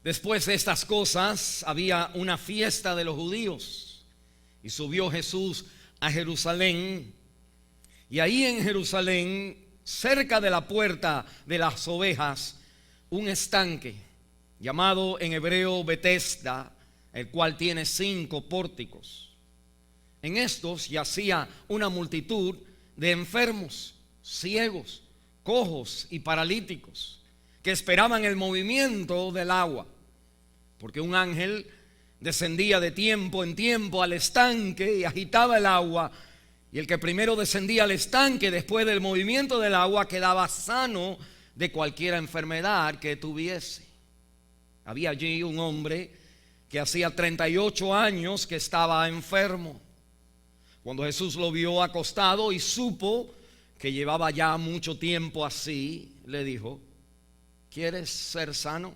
Después de estas cosas había una fiesta de los judíos y subió Jesús a Jerusalén. Y ahí en Jerusalén, cerca de la puerta de las ovejas, un estanque llamado en hebreo Betesda, el cual tiene 5 pórticos. En estos yacía una multitud de enfermos, ciegos, cojos y paralíticos, que esperaban el movimiento del agua, porque un ángel descendía de tiempo en tiempo al estanque y agitaba el agua, y el que primero descendía al estanque después del movimiento del agua quedaba sano de cualquier enfermedad que tuviese. Había allí un hombre que hacía 38 años que estaba enfermo. Cuando Jesús lo vio acostado y supo que llevaba ya mucho tiempo así, le dijo: ¿quieres ser sano?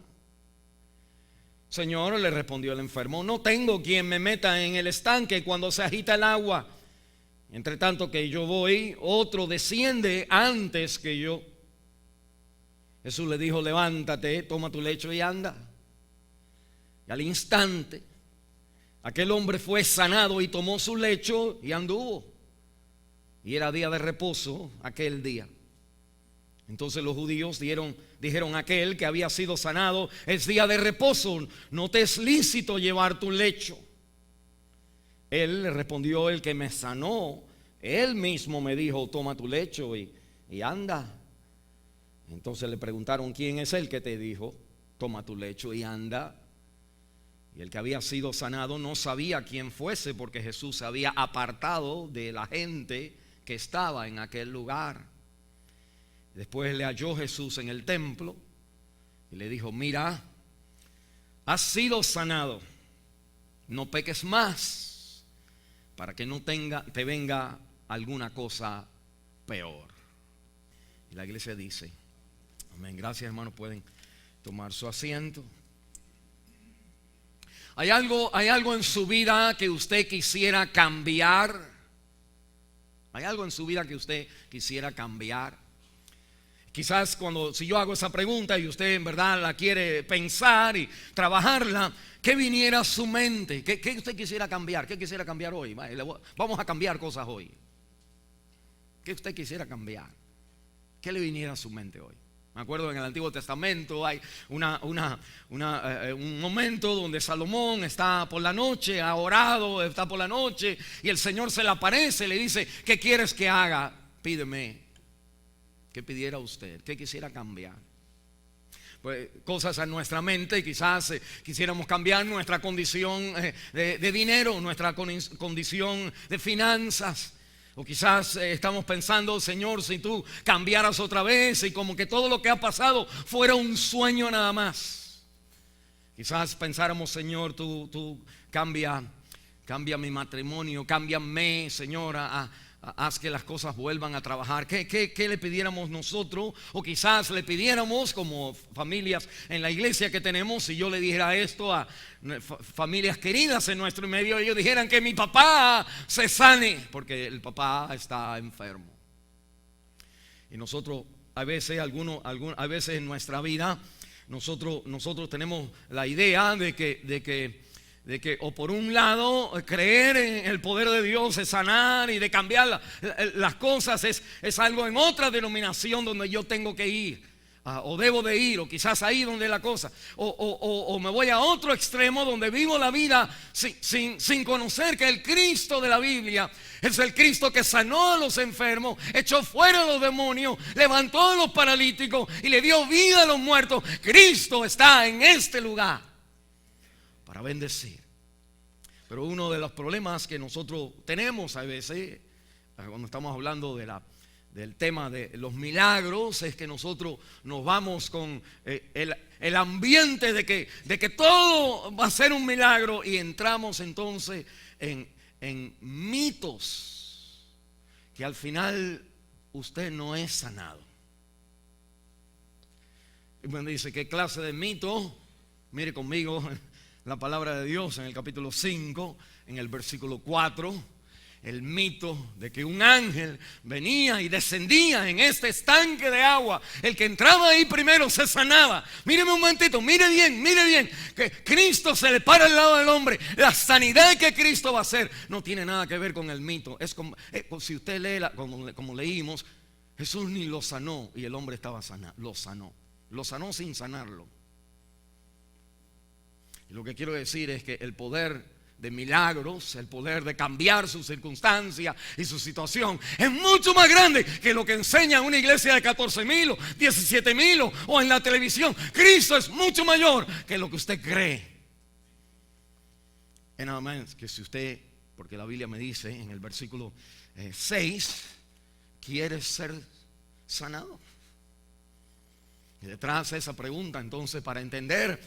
Señor, le respondió el enfermo, no tengo quien me meta en el estanque cuando se agita el agua. Entre tanto que yo voy, otro desciende antes que yo. Jesús le dijo: levántate, toma tu lecho y anda. Y al instante, aquel hombre fue sanado y tomó su lecho y anduvo. Y era día de reposo aquel día. Entonces los judíos dijeron a aquel que había sido sanado: es día de reposo, no te es lícito llevar tu lecho. Él le respondió: el que me sanó, él mismo me dijo: toma tu lecho y anda. Entonces le preguntaron: ¿quién es el que te dijo: toma tu lecho y anda? Y el que había sido sanado no sabía quién fuese, porque Jesús se había apartado de la gente que estaba en aquel lugar. Después le halló Jesús en el templo y le dijo: mira, has sido sanado, no peques más, para que no te venga alguna cosa peor. Y la iglesia dice amén. Gracias, hermanos, pueden tomar su asiento. ¿Hay algo en su vida que usted quisiera cambiar? ¿Hay algo en su vida que usted quisiera cambiar? Quizás si yo hago esa pregunta y usted en verdad la quiere pensar y trabajarla, ¿qué viniera a su mente? ¿Qué usted quisiera cambiar? ¿Qué quisiera cambiar hoy? Vamos a cambiar cosas hoy. ¿Qué usted quisiera cambiar? ¿Qué le viniera a su mente hoy? Me acuerdo en el Antiguo Testamento hay un momento donde Salomón está por la noche, ha orado, está por la noche, y el Señor se le aparece y le dice: ¿qué quieres que haga? Pídeme. ¿Qué pidiera usted? ¿Qué quisiera cambiar? Pues cosas en nuestra mente. Quizás quisiéramos cambiar nuestra condición de dinero, nuestra condición de finanzas. O quizás estamos pensando: Señor, si tú cambiaras otra vez y como que todo lo que ha pasado fuera un sueño nada más. Quizás pensáramos: Señor, tú cambia mi matrimonio, cámbiame, Señor, haz que las cosas vuelvan a trabajar. ¿Qué le pidiéramos nosotros? O quizás le pidiéramos, como familias en la iglesia que tenemos, si yo le dijera esto a familias queridas en nuestro medio, ellos dijeran: que mi papá se sane, porque el papá está enfermo. Y nosotros a veces, a veces en nuestra vida, nosotros tenemos la idea de que o por un lado creer en el poder de Dios, de sanar y de cambiar las cosas, es algo en otra denominación donde yo tengo que ir, o debo de ir, o quizás ahí donde la cosa, o me voy a otro extremo donde vivo la vida sin conocer que el Cristo de la Biblia es el Cristo que sanó a los enfermos, echó fuera a los demonios, levantó a los paralíticos y le dio vida a los muertos. Cristo está en este lugar para bendecir. Pero uno de los problemas que nosotros tenemos a veces, cuando estamos hablando del tema de los milagros, es que nosotros nos vamos con el ambiente de que todo va a ser un milagro, y entramos entonces en mitos que al final usted no es sanado. Y me dice: ¿qué clase de mito? Mire conmigo la palabra de Dios en el capítulo 5, en el versículo 4. el mito de que un ángel venía y descendía en este estanque de agua. El que entraba ahí primero se sanaba. Míreme un momentito, mire bien, que Cristo se le para al lado del hombre. La sanidad que Cristo va a hacer no tiene nada que ver con el mito. Es como, si usted lee, como leímos, Jesús ni lo sanó y el hombre estaba sanado. Lo sanó sin sanarlo. Y lo que quiero decir es que el poder de milagros, el poder de cambiar su circunstancia y su situación es mucho más grande que lo que enseña una iglesia de 14,000 o 17,000 o en la televisión. Cristo es mucho mayor que lo que usted cree. Y nada más que si usted, porque la Biblia me dice en el versículo 6, quiere ser sanado. Y detrás de esa pregunta, entonces, para entender,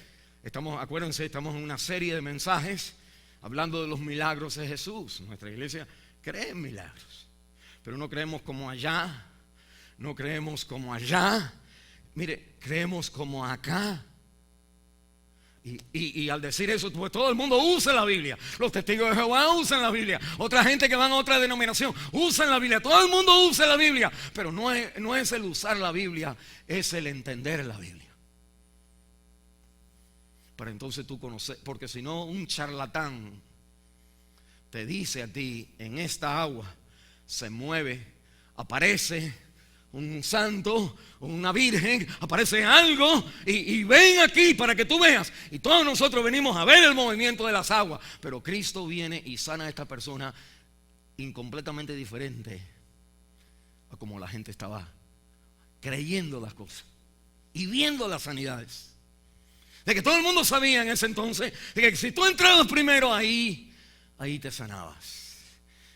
acuérdense, estamos en una serie de mensajes hablando de los milagros de Jesús. Nuestra iglesia cree en milagros, pero no creemos como allá, no creemos como allá. Mire, creemos como acá. Y al decir eso, pues todo el mundo usa la Biblia. Los testigos de Jehová usan la Biblia. Otra gente que van a otra denominación usan la Biblia. Todo el mundo usa la Biblia. Pero no es el usar la Biblia, es el entender la Biblia. Para entonces tú conocer, porque si no, un charlatán te dice a ti: en esta agua se mueve, aparece un santo, una virgen, aparece algo y ven aquí para que tú veas. Y todos nosotros venimos a ver el movimiento de las aguas, pero Cristo viene y sana a esta persona incompletamente diferente a como la gente estaba creyendo las cosas y viendo las sanidades. De que todo el mundo sabía en ese entonces de que si tú entrabas primero ahí te sanabas.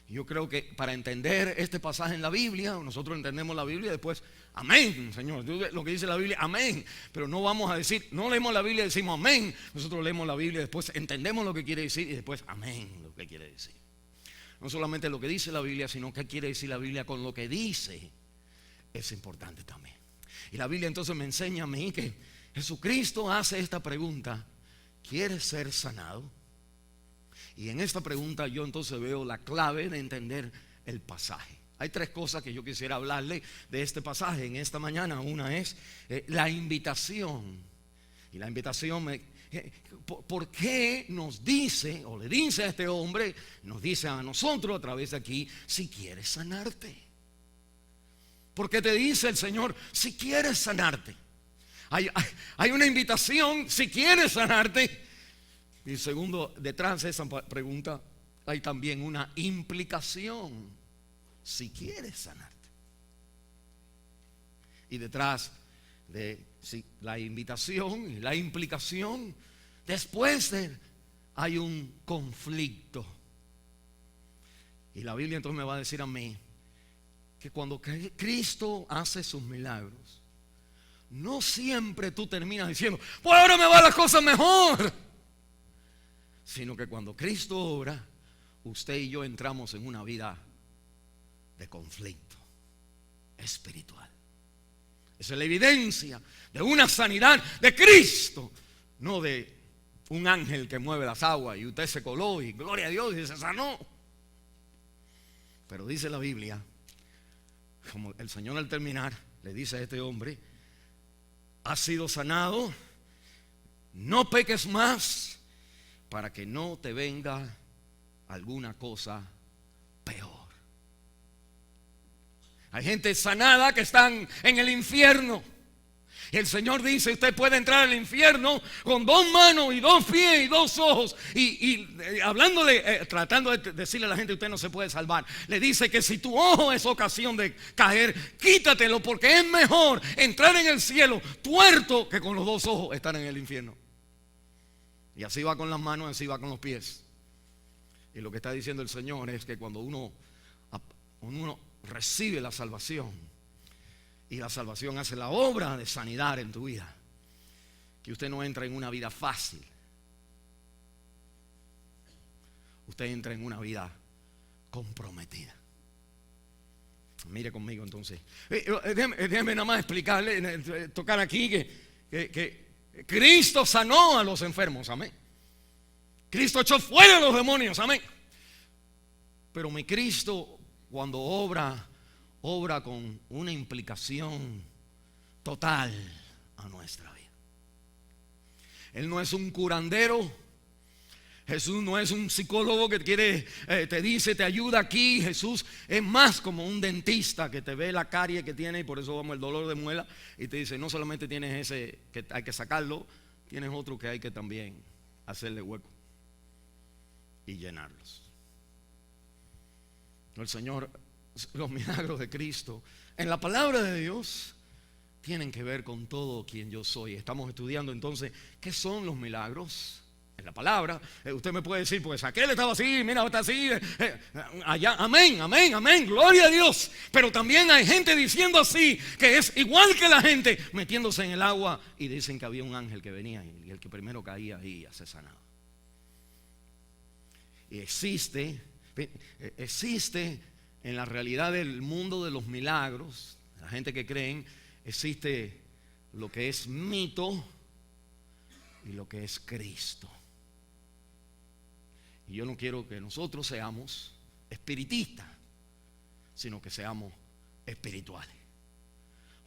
Yo creo que para entender este pasaje en la Biblia, nosotros entendemos la Biblia y después, amén, Señor, lo que dice la Biblia, amén. Pero no vamos a decir, no leemos la Biblia y decimos amén. Nosotros leemos la Biblia y después entendemos lo que quiere decir y después amén, lo que quiere decir. No solamente lo que dice la Biblia, sino qué quiere decir la Biblia con lo que dice. Es importante también. Y la Biblia entonces me enseña a mí que Jesucristo hace esta pregunta: ¿quieres ser sanado? Y en esta pregunta yo entonces veo la clave de entender el pasaje. Hay tres cosas que yo quisiera hablarle de este pasaje en esta mañana. Una es la invitación. Y la invitación, ¿por qué nos dice, o le dice a este hombre, nos dice a nosotros a través de aquí, si quieres sanarte? ¿Por qué te dice el Señor, si quieres sanarte? Hay una invitación, si quieres sanarte. Y segundo, detrás de esa pregunta hay también una implicación, si quieres sanarte. Y detrás de la invitación y la implicación, después hay un conflicto. Y la Biblia entonces me va a decir a mí que cuando Cristo hace sus milagros, no siempre tú terminas diciendo, pues ahora me va la cosa mejor. Sino que cuando Cristo obra, usted y yo entramos en una vida de conflicto espiritual. Esa es la evidencia de una sanidad de Cristo, no de un ángel que mueve las aguas y usted se coló y gloria a Dios y se sanó. Pero dice la Biblia, como el Señor al terminar le dice a este hombre: has sido sanado, no peques más, para que no te venga alguna cosa peor. Hay gente sanada que están en el infierno. Y el Señor dice: usted puede entrar al infierno con 2 manos y 2 pies y 2 ojos. Y hablándole, tratando de decirle a la gente: usted no se puede salvar. Le dice que si tu ojo es ocasión de caer, quítatelo, porque es mejor entrar en el cielo tuerto que con los 2 ojos estar en el infierno. Y así va con las manos, así va con los pies. Y lo que está diciendo el Señor es que cuando uno recibe la salvación, y la salvación hace la obra de sanidad en tu vida, que usted no entra en una vida fácil, usted entra en una vida comprometida. Mire conmigo entonces. Déjeme nada más explicarle, tocar aquí que Cristo sanó a los enfermos, amén. Cristo echó fuera a los demonios, amén. Pero mi Cristo, cuando obra con una implicación total a nuestra vida. Él no es un curandero. Jesús no es un psicólogo que te dice, te ayuda aquí. Jesús es más como un dentista que te ve la carie que tiene, y por eso vamos el dolor de muela, y te dice, no solamente tienes ese que hay que sacarlo, tienes otro que hay que también hacerle hueco y llenarlos. El Señor, los milagros de Cristo en la palabra de Dios tienen que ver con todo quien yo soy. Estamos estudiando entonces qué son los milagros en la palabra. Usted me puede decir, pues aquel estaba así, mira, está así, allá, amén, amén, amén, gloria a Dios. Pero también hay gente diciendo así, que es igual que la gente, metiéndose en el agua, y dicen que había un ángel que venía y el que primero caía ahí ya se sanaba. Y existe en la realidad del mundo de los milagros, la gente que creen, existe lo que es mito y lo que es Cristo. Y yo no quiero que nosotros seamos espiritistas, sino que seamos espirituales.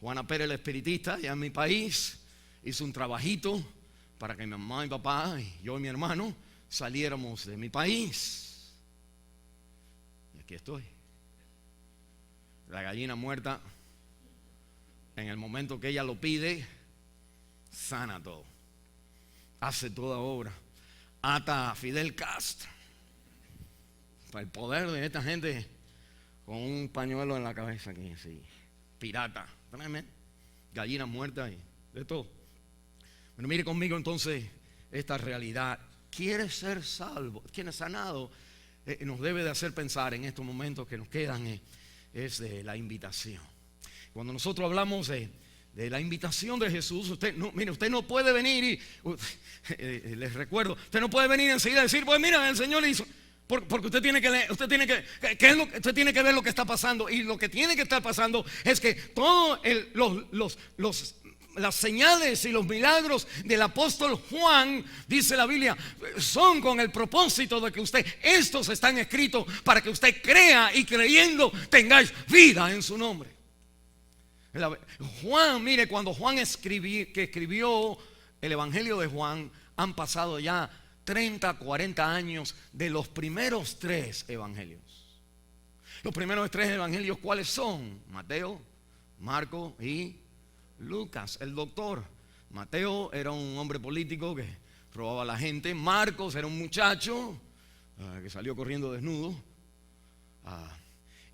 Juana Pérez, la espiritista, allá en mi país, hizo un trabajito para que mi mamá y papá y yo y mi hermano saliéramos de mi país. Y aquí estoy. La gallina muerta, en el momento que ella lo pide, sana todo, hace toda obra, ata a Fidel Castro. Para el poder de esta gente con un pañuelo en la cabeza aquí, así, pirata, tremendo, gallina muerta y de todo. Pero mire conmigo entonces esta realidad. ¿Quiere ser salvo? ¿Quiere sanado? Nos debe de hacer pensar en estos momentos que nos quedan es de la invitación. Cuando nosotros hablamos de la invitación de Jesús, usted no puede venir y les recuerdo, usted no puede venir enseguida a decir, pues mira, el Señor le hizo, porque usted tiene que leer, usted tiene que ver lo que está pasando, y lo que tiene que estar pasando es que todos las señales y los milagros del apóstol Juan, dice la Biblia, son con el propósito de que estos están escritos para que usted crea, y creyendo tengáis vida en su nombre. Juan, mire, cuando Juan escribió el Evangelio de Juan, han pasado ya 30, 40 años de los primeros 3 evangelios. Los primeros 3 evangelios, ¿cuáles son? Mateo, Marcos y Lucas. El doctor Mateo era un hombre político que robaba a la gente. Marcos era un muchacho que salió corriendo desnudo.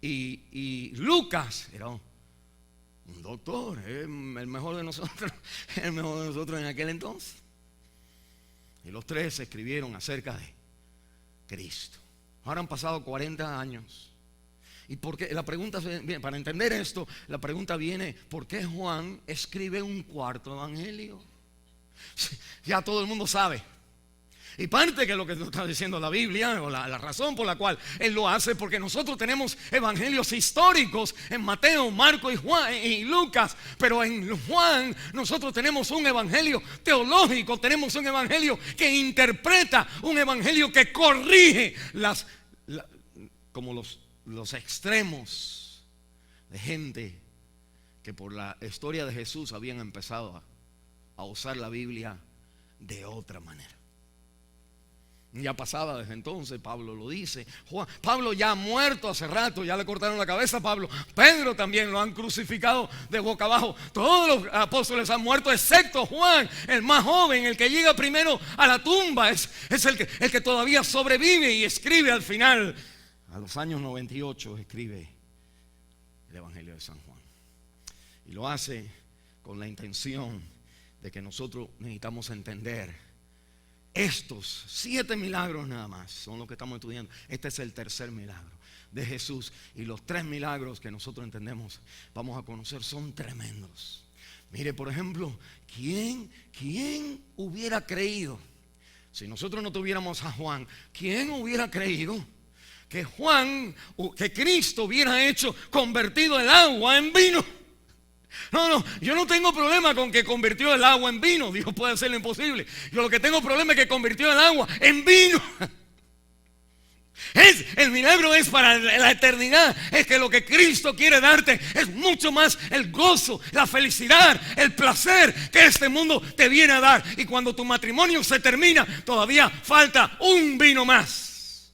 Y Lucas era un doctor, el mejor de nosotros, el mejor de nosotros en aquel entonces. Y los 3 escribieron acerca de Cristo. Ahora han pasado 40 años. Y porque la pregunta viene, para entender esto, la pregunta viene, ¿por qué Juan escribe un 4º evangelio? Ya todo el mundo sabe. Y parte que lo que nos está diciendo la Biblia, o la razón por la cual él lo hace, porque nosotros tenemos evangelios históricos en Mateo, Marcos y Juan y Lucas, pero en Juan nosotros tenemos un evangelio teológico, tenemos un evangelio que interpreta, un evangelio que corrige como los extremos de gente que por la historia de Jesús habían empezado a usar la Biblia de otra manera. Ya pasaba desde entonces, Pablo lo dice. Pablo ya ha muerto hace rato, ya le cortaron la cabeza a Pablo. Pedro también lo han crucificado de boca abajo. Todos los apóstoles han muerto excepto Juan, el más joven, el que llega primero a la tumba. Es el que todavía sobrevive y escribe al final. A los años 98 escribe el Evangelio de San Juan. Y lo hace con la intención de que nosotros necesitamos entender estos 7 milagros nada más son los que estamos estudiando. Este es el tercer milagro de Jesús, y los 3 milagros que nosotros entendemos, vamos a conocer, son tremendos. Mire, por ejemplo, ¿quién hubiera creído? Si nosotros no tuviéramos a Juan, ¿quién hubiera creído que Cristo hubiera convertido el agua en vino? No, yo no tengo problema con que convirtió el agua en vino. Dios puede hacer lo imposible. Yo lo que tengo problema es que convirtió el agua en vino. El milagro es para la eternidad. Es que lo que Cristo quiere darte es mucho más el gozo, la felicidad, el placer que este mundo te viene a dar. Y cuando tu matrimonio se termina, todavía falta un vino más.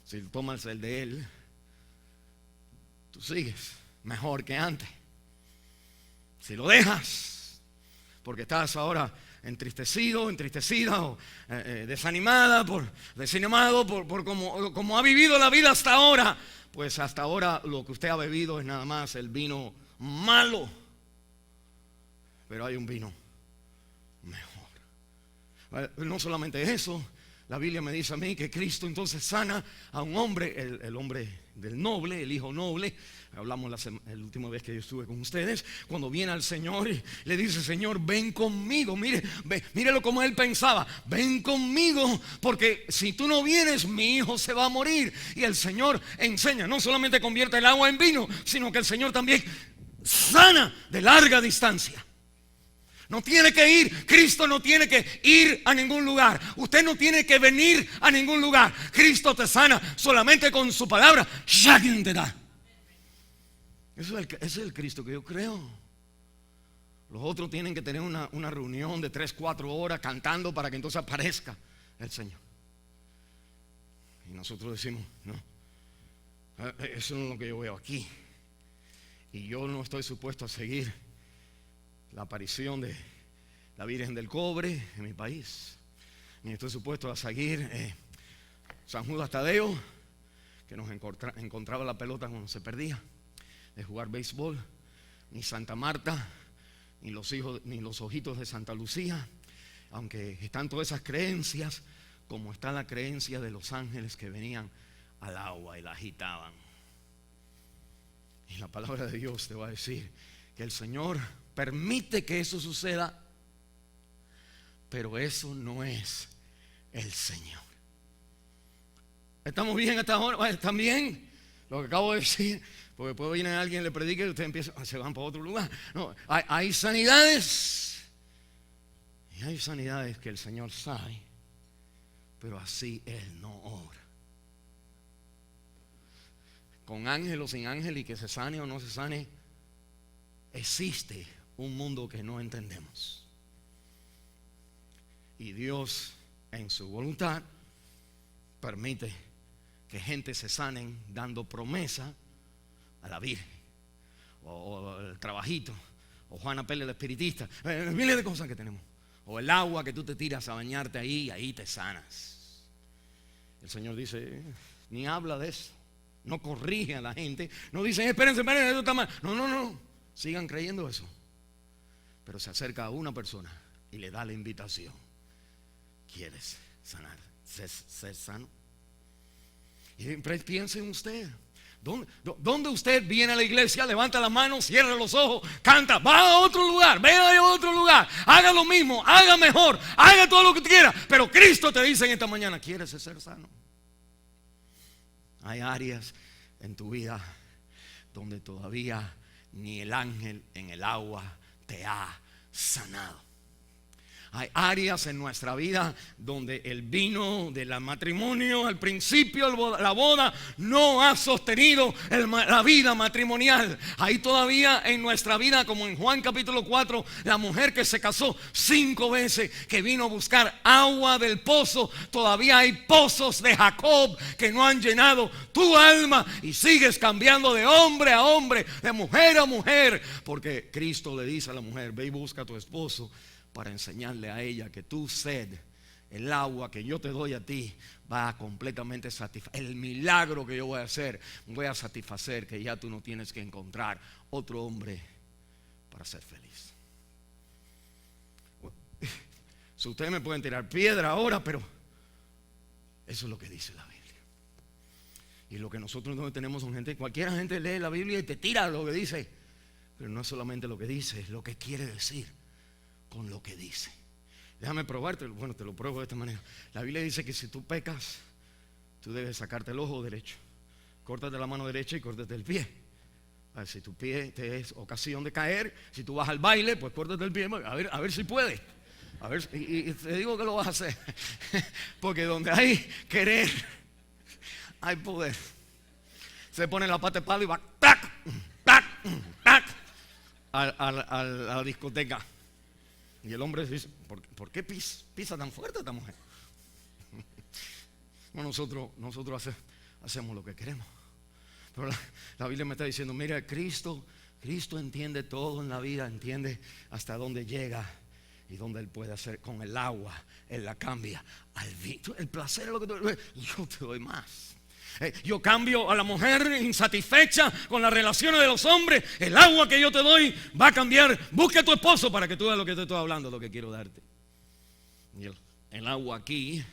Si tomas el de él, tú sigues mejor que antes. Si lo dejas, porque estás ahora entristecido, entristecida o desanimada, desanimado por como ha vivido la vida hasta ahora, pues hasta ahora lo que usted ha bebido es nada más el vino malo. Pero hay un vino mejor. No solamente eso, la Biblia me dice a mí que Cristo entonces sana a un hombre, el hombre del noble, el hijo noble. Hablamos la última vez que yo estuve con ustedes. Cuando viene al Señor y le dice: Señor, ven conmigo. Mírelo como él pensaba: ven conmigo, porque si tú no vienes, mi hijo se va a morir. Y el Señor enseña, no solamente convierte el agua en vino, sino que el Señor también sana de larga distancia. No tiene que ir, Cristo no tiene que ir a ningún lugar. Usted no tiene que venir a ningún lugar. Cristo te sana solamente con su palabra. Ya quien te da. Ese es el Cristo que yo creo. Los otros tienen que tener una reunión de 3-4 horas cantando para que entonces aparezca el Señor. Y nosotros decimos: no, eso no es lo que yo veo aquí. Y yo no estoy supuesto a seguir la aparición de la Virgen del Cobre en mi país, ni estoy supuesto a seguir San Judas Tadeo, que nos encontraba la pelota cuando se perdía de jugar béisbol, ni Santa Marta, ni los ojitos de Santa Lucía. Aunque están todas esas creencias, como está la creencia de los ángeles que venían al agua y la agitaban. Y la palabra de Dios te va a decir que el Señor permite que eso suceda, pero eso no es el Señor. ¿Estamos bien hasta ahora? ¿Están bien? Lo que acabo de decir. Porque después viene alguien, le predica y ustedes empiezan, se van para otro lugar. No, hay sanidades. Y hay sanidades que el Señor sabe, pero así Él no obra. Con ángel o sin ángel, y que se sane o no se sane, existe un mundo que no entendemos. Y Dios, en su voluntad, permite que gente se sanen dando promesa a la Virgen, o el trabajito, o Juana Pérez el espiritista, miles de cosas que tenemos, o el agua que tú te tiras a bañarte ahí y ahí te sanas. El Señor dice: ni habla de eso, no corrige a la gente, no dice: espérense, eso está mal. No, sigan creyendo eso. Pero se acerca a una persona y le da la invitación: ¿quieres sanar? ¿Ser sano? Y piense en usted. ¿Dónde usted viene a la iglesia, levanta la mano, cierra los ojos, canta, va a otro lugar, ve a otro lugar, haga lo mismo, haga mejor, haga todo lo que quiera? Pero Cristo te dice en esta mañana: ¿quieres ser sano? Hay áreas en tu vida donde todavía ni el ángel en el agua te ha sanado. Hay áreas en nuestra vida donde el vino del matrimonio, al principio la boda, no ha sostenido la vida matrimonial. Hay todavía en nuestra vida, como en Juan capítulo 4, la mujer que se casó 5 veces, que vino a buscar agua del pozo. Todavía hay pozos de Jacob que no han llenado tu alma, y sigues cambiando de hombre a hombre, de mujer a mujer, porque Cristo le dice a la mujer: ve y busca a tu esposo, para enseñarle a ella que tu sed, el agua que yo te doy a ti, va a completamente satisfacer. El milagro que yo voy a hacer, voy a satisfacer que ya tú no tienes que encontrar otro hombre para ser feliz. Si ustedes me pueden tirar piedra ahora, pero eso es lo que dice la Biblia. Y lo que nosotros no tenemos son gente, cualquier gente lee la Biblia y te tira lo que dice, pero no es solamente lo que dice, es lo que quiere decir con lo que dice. Déjame probarte, bueno, te lo pruebo de esta manera. La Biblia dice que si tú pecas, tú debes sacarte el ojo derecho, córtate la mano derecha y córtate el pie. A ver, si tu pie te es ocasión de caer, si tú vas al baile, pues córtate el pie, a ver si puedes. A ver, y te digo que lo vas a hacer, porque donde hay querer, hay poder. Se pone la pata de palo y va tac, tac, tac a la discoteca. Y el hombre dice, ¿por qué pisa tan fuerte esta mujer? Bueno, nosotros hacemos lo que queremos. Pero la Biblia me está diciendo, mira, Cristo entiende todo en la vida, entiende hasta dónde llega y dónde Él puede hacer con el agua. Él la cambia al vino. El placer es lo que yo te doy más. Yo cambio a la mujer insatisfecha con las relaciones de los hombres. El agua que yo te doy va a cambiar. Busca a tu esposo para que tú veas lo que te estoy hablando, lo que quiero darte. Y el agua aquí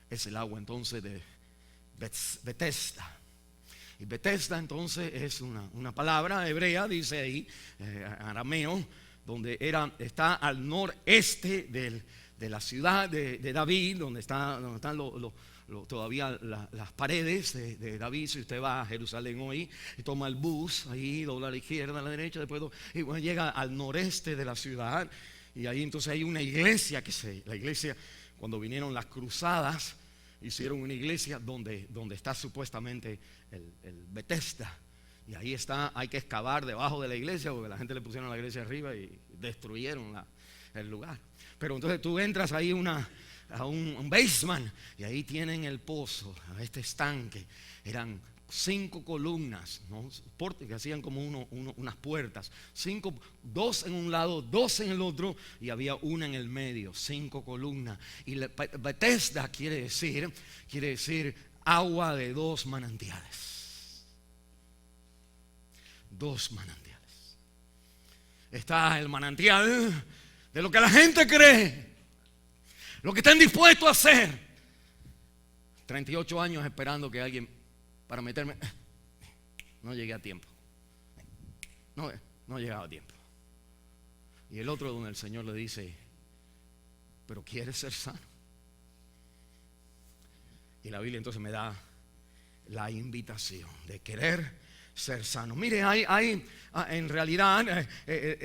es el agua entonces de Betesda. Y Betesda entonces es una palabra hebrea, dice ahí, arameo, donde está al noreste de la ciudad de David, donde están todavía las paredes de David. Si usted va a Jerusalén hoy y toma el bus, ahí dobla a la izquierda, a la derecha, después y bueno, llega al noreste de la ciudad. Y ahí entonces hay una iglesia la iglesia, cuando vinieron las cruzadas, hicieron una iglesia donde está supuestamente el Betesda. Y ahí hay que excavar debajo de la iglesia, porque la gente le pusieron la iglesia arriba y destruyeron el lugar. Pero entonces tú entras ahí a un basement y ahí tienen el pozo, a este estanque. Eran 5 columnas, ¿no? Que hacían como unas puertas, 2 en un lado, 2 en el otro, y había una en el medio, 5 columnas. Y Betesda quiere decir agua de 2 manantiales. 2 manantiales. Está el manantial de lo que la gente cree, lo que están dispuestos a hacer. 38 años esperando que alguien para meterme. No llegué a tiempo. No llegaba a tiempo. Y el otro donde el Señor le dice, pero ¿quieres ser sano? Y la Biblia entonces me da la invitación de querer ser sano. Mire, en realidad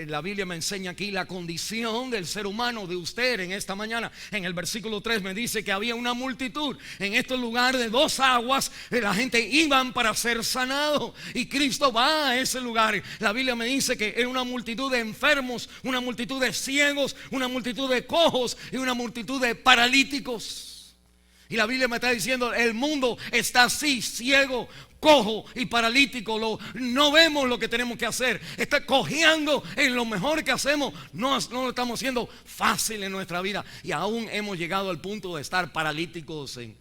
la Biblia me enseña aquí la condición del ser humano, de usted en esta mañana. En el versículo 3 me dice que había una multitud en este lugar de 2 aguas. La gente iban para ser sanado y Cristo va a ese lugar. La Biblia me dice que era una multitud de enfermos, una multitud de ciegos, una multitud de cojos y una multitud de paralíticos. Y la Biblia me está diciendo, el mundo está así, ciego, cojo y paralítico. No vemos lo que tenemos que hacer. Está cojeando en lo mejor que hacemos. No lo estamos haciendo fácil en nuestra vida. Y aún hemos llegado al punto de estar paralíticos en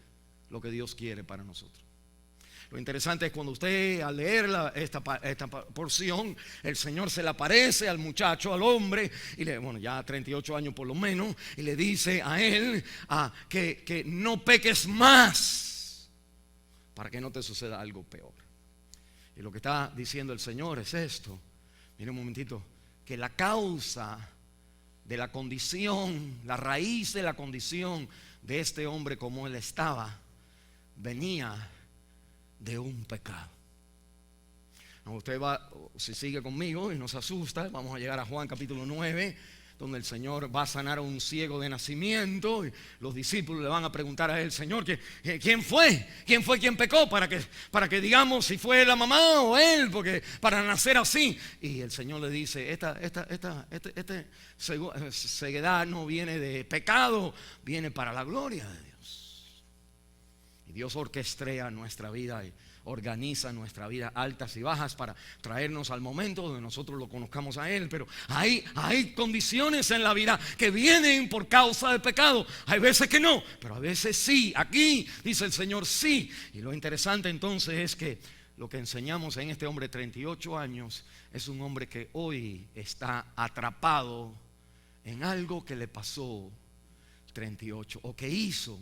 lo que Dios quiere para nosotros. Lo interesante es cuando usted, al leer esta porción, el Señor se le aparece al muchacho, al hombre, y ya 38 años por lo menos, y le dice a él que no peques más para que no te suceda algo peor. Y lo que está diciendo el Señor es esto. Mire un momentito, que la causa de la condición, la raíz de la condición de este hombre como él estaba, venía de un pecado. Usted va, si sigue conmigo y no se asusta, vamos a llegar a Juan capítulo 9, donde el Señor va a sanar a un ciego de nacimiento. Y los discípulos le van a preguntar a él, Señor, ¿quién fue? ¿Quién fue quien pecó? Para que digamos si fue la mamá o él, porque para nacer así. Y el Señor le dice, esta ceguedad no viene de pecado, viene para la gloria de Dios. Y Dios orquestea nuestra vida y organiza nuestra vida, altas y bajas, para traernos al momento donde nosotros lo conozcamos a Él. Pero hay condiciones en la vida que vienen por causa del pecado. Hay veces que no, pero a veces sí. Aquí dice el Señor sí. Y lo interesante entonces es que lo que enseñamos en este hombre de 38 años es un hombre que hoy está atrapado en algo que le pasó 38, o que hizo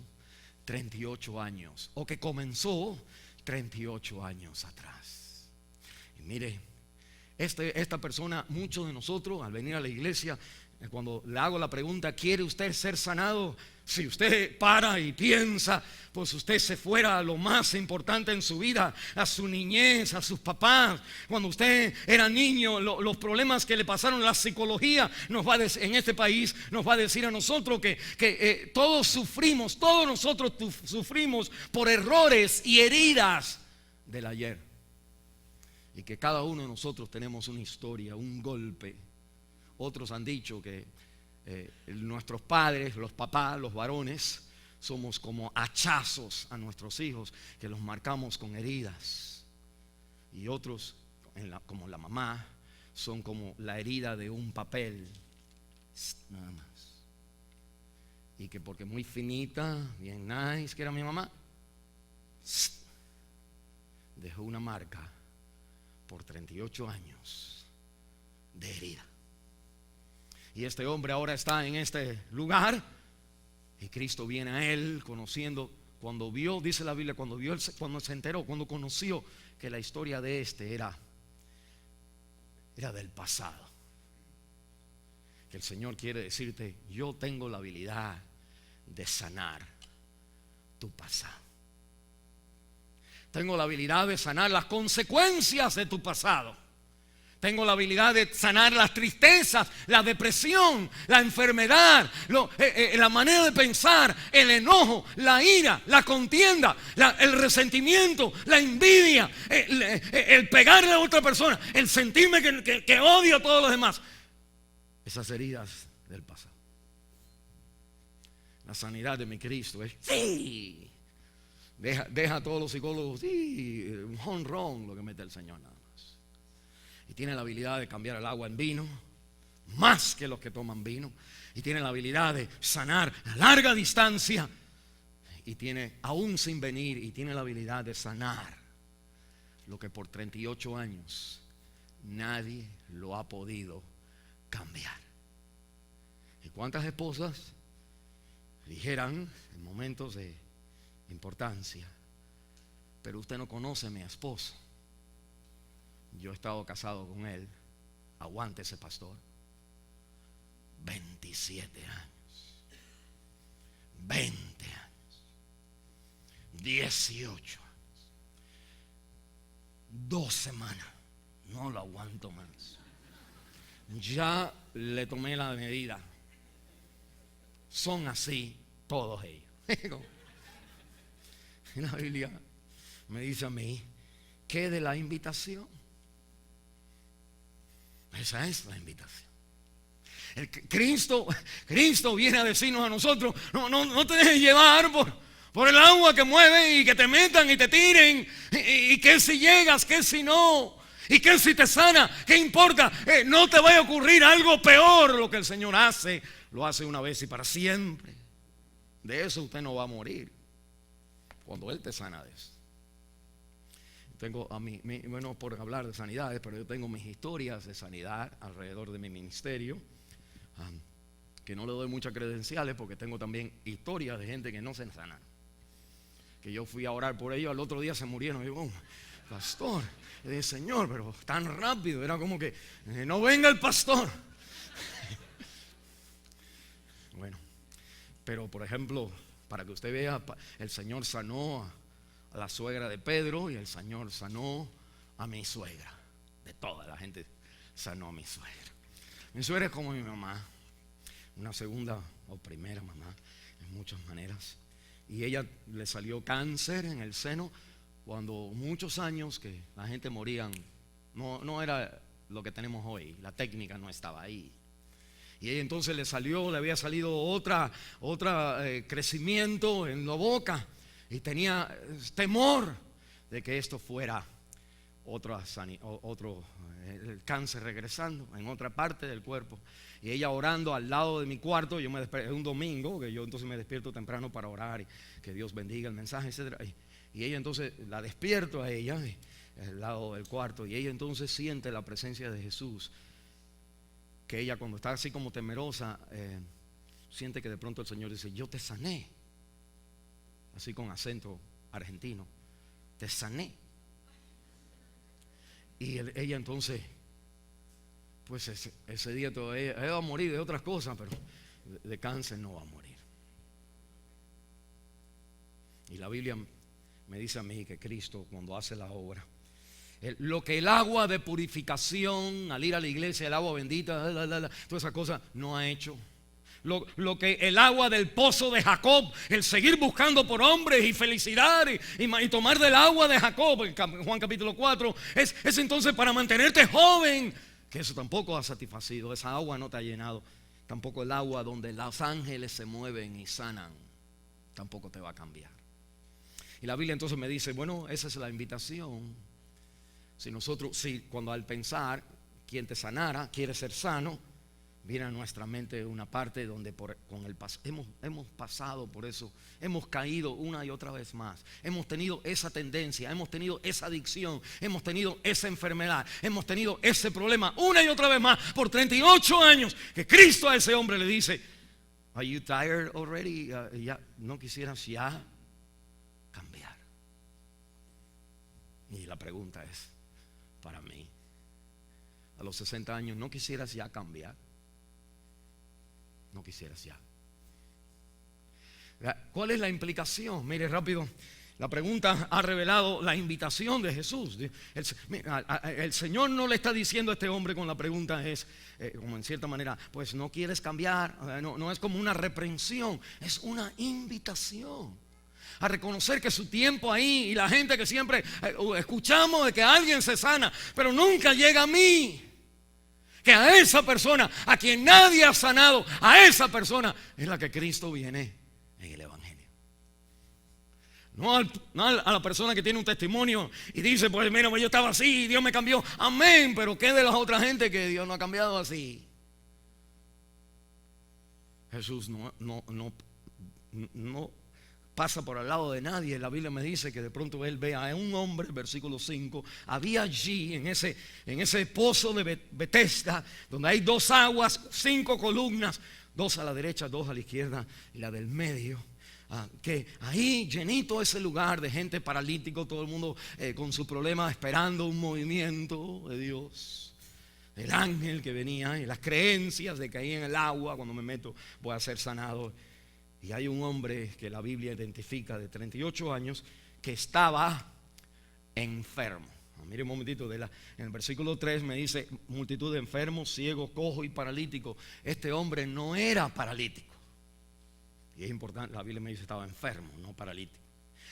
38 años, o que comenzó 38 años atrás. Y mire, esta persona, muchos de nosotros al venir a la iglesia Cuando le hago la pregunta, ¿quiere usted ser sanado? Si usted para y piensa, pues usted se fuera a lo más importante en su vida, a su niñez, a sus papás. Cuando usted era niño, los problemas que le pasaron, la psicología nos va a decir, en este país nos va a decir a nosotros que todos sufrimos, todos nosotros sufrimos por errores y heridas del ayer. Y que cada uno de nosotros tenemos una historia, un golpe. Otros han dicho que nuestros padres, los papás, los varones, somos como hachazos a nuestros hijos, que los marcamos con heridas. Y otros, como la mamá, son como la herida de un papel, nada más. Y que porque muy finita, bien nice, que era mi mamá, dejó una marca por 38 años de herida. Y este hombre ahora está en este lugar y Cristo viene a él conociendo. Cuando vio, dice la Biblia, cuando se enteró, cuando conoció que la historia de este era del pasado. Que el Señor quiere decirte: yo tengo la habilidad de sanar tu pasado. Tengo la habilidad de sanar las consecuencias de tu pasado. Tengo la habilidad de sanar las tristezas, la depresión, la enfermedad, la manera de pensar, el enojo, la ira, la contienda, el resentimiento, la envidia, el pegarle a otra persona, el sentirme que odio a todos los demás. Esas heridas del pasado. La sanidad de mi Cristo es sí. Deja a todos los psicólogos, sí, un home run lo que mete el Señor nada más. Y tiene la habilidad de cambiar el agua en vino, más que los que toman vino. Y tiene la habilidad de sanar a larga distancia. Y tiene, aún sin venir, y tiene la habilidad de sanar lo que por 38 años nadie lo ha podido cambiar. ¿Y cuántas esposas dijeran en momentos de importancia: pero usted no conoce a mi esposo? Yo he estado casado con él, aguante ese pastor, 27 años, 20 años, 18 años, 2 semanas, no lo aguanto más. Ya le tomé la medida. Son así todos ellos. La Biblia me dice a mí: ¿qué de la invitación? Esa es la invitación. Cristo viene a decirnos a nosotros: no te dejes llevar por el agua que mueve y que te metan y te tiren. Y que si llegas, que si no. Y que si te sana, ¿qué importa? No te vaya a ocurrir algo peor. Lo que el Señor hace, lo hace una vez y para siempre. De eso usted no va a morir cuando Él te sana de eso. Tengo a mí, bueno, por hablar de sanidades, pero yo tengo mis historias de sanidad alrededor de mi ministerio, que no le doy muchas credenciales porque tengo también historias de gente que no se sanan. Que yo fui a orar por ellos, al otro día se murieron. Y digo: oh, pastor, le dije: Señor, pero tan rápido. Era como que no venga el pastor. Bueno, pero por ejemplo, para que usted vea, el Señor sanó a la suegra de Pedro y el Señor sanó a mi suegra. De toda la gente sanó a mi suegra. Mi suegra es como mi mamá, una segunda o primera mamá en muchas maneras. Y ella le salió cáncer en el seno cuando muchos años que la gente morían. No era lo que tenemos hoy, la técnica no estaba ahí. Y ella entonces le había salido otra crecimiento en la boca. Y tenía temor de que esto fuera otro el cáncer regresando en otra parte del cuerpo. Y ella orando al lado de mi cuarto. Yo me desperté un domingo, que yo entonces me despierto temprano para orar y que Dios bendiga el mensaje, etc. Y ella entonces la despierto a ella al lado del cuarto. Y ella entonces siente la presencia de Jesús. Que ella, cuando está así como temerosa, siente que de pronto el Señor dice: yo te sané. Así con acento argentino: te sané. Y ella entonces, pues ese día todavía va a morir de otras cosas, pero de cáncer no va a morir. Y la Biblia me dice a mí que Cristo, cuando hace la obra, lo que el agua de purificación, al ir a la iglesia, el agua bendita, todas esas cosas, no ha hecho. Lo que el agua del pozo de Jacob, el seguir buscando por hombres y felicidad y tomar del agua de Jacob, en Juan capítulo 4, es entonces para mantenerte joven, que eso tampoco ha satisfacido, esa agua no te ha llenado. Tampoco el agua donde los ángeles se mueven y sanan, tampoco te va a cambiar. Y la Biblia entonces me dice, bueno, esa es la invitación. Si cuando al pensar quién te sanara, quiere ser sano, viene a nuestra mente una parte donde hemos pasado por eso, hemos caído una y otra vez más, hemos tenido esa tendencia, hemos tenido esa adicción, hemos tenido esa enfermedad, hemos tenido ese problema una y otra vez más por 38 años, que Cristo a ese hombre le dice, ¿Are you tired already? Ya, ¿no quisieras ya cambiar? Y la pregunta es para mí, a los 60 años, ¿no quisieras ya cambiar? No quisieras ya. ¿Cuál es la implicación? Mire rápido, la pregunta ha revelado la invitación de Jesús. El Señor no le está diciendo a este hombre con la pregunta como en cierta manera, pues no quieres cambiar. No es como una reprensión, es una invitación a reconocer que su tiempo ahí, y la gente que siempre escuchamos de que alguien se sana, pero nunca llega a mí. Que a esa persona, a quien nadie ha sanado, a esa persona es la que Cristo viene en el Evangelio. No a la persona que tiene un testimonio y dice, pues mira, yo estaba así, Dios me cambió. Amén, pero ¿qué de las otras gente que Dios no ha cambiado así? Jesús no pasa por al lado de nadie. La Biblia me dice que de pronto él ve a un hombre, versículo 5, había allí en ese pozo de Betesda, donde hay 2 aguas, 5 columnas, 2 a la derecha, 2 a la izquierda y la del medio, que ahí llenito ese lugar de gente paralítico, todo el mundo con su problema, esperando un movimiento de Dios. El ángel que venía y las creencias de que ahí en el agua, cuando me meto, voy a ser sanado. Y hay un hombre que la Biblia identifica de 38 años que estaba enfermo. Mire un momentito, en el versículo 3 me dice multitud de enfermos, ciegos, cojos y paralíticos. Este hombre no era paralítico. Y es importante, la Biblia me dice estaba enfermo, no paralítico.